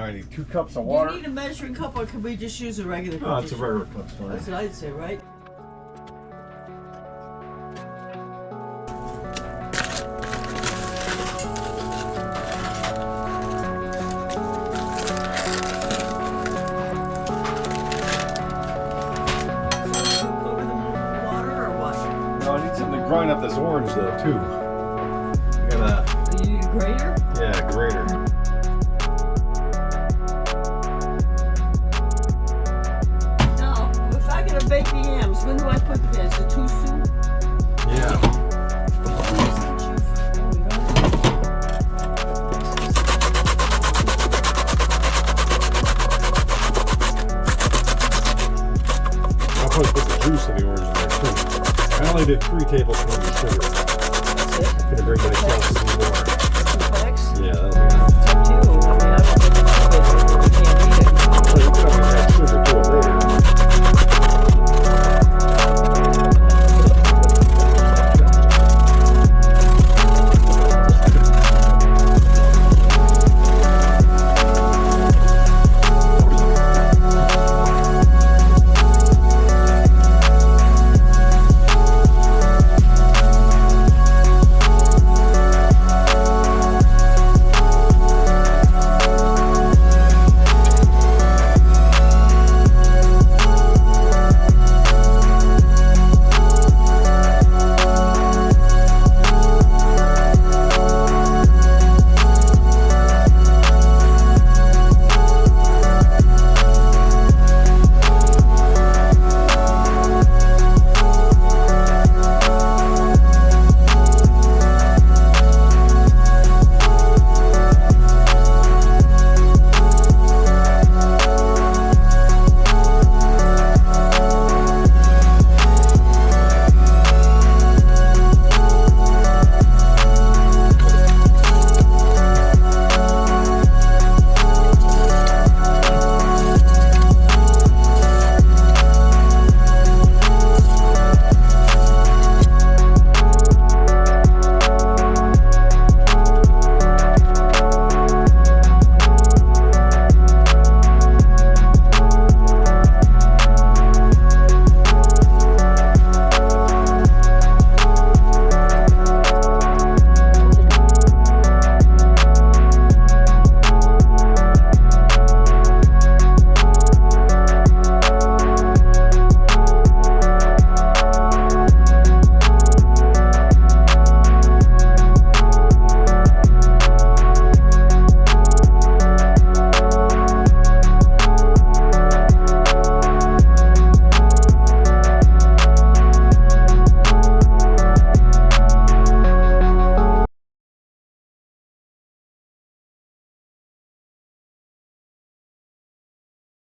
I need 2 cups of Do water. you need a measuring cup or can we just use a regular cup? Oh, it's a regular cup. Sorry. That's what I'd say, right? Over the water or what? No, I need something to grind up this orange though too. I got You need a grater? a grater. Now, if I get a bake the yams, when do I put this? Is it too soon? Yeah. I'll probably put the juice of the orange in there too. I only did 3 tablespoons of sugar. That's it. Gonna bring my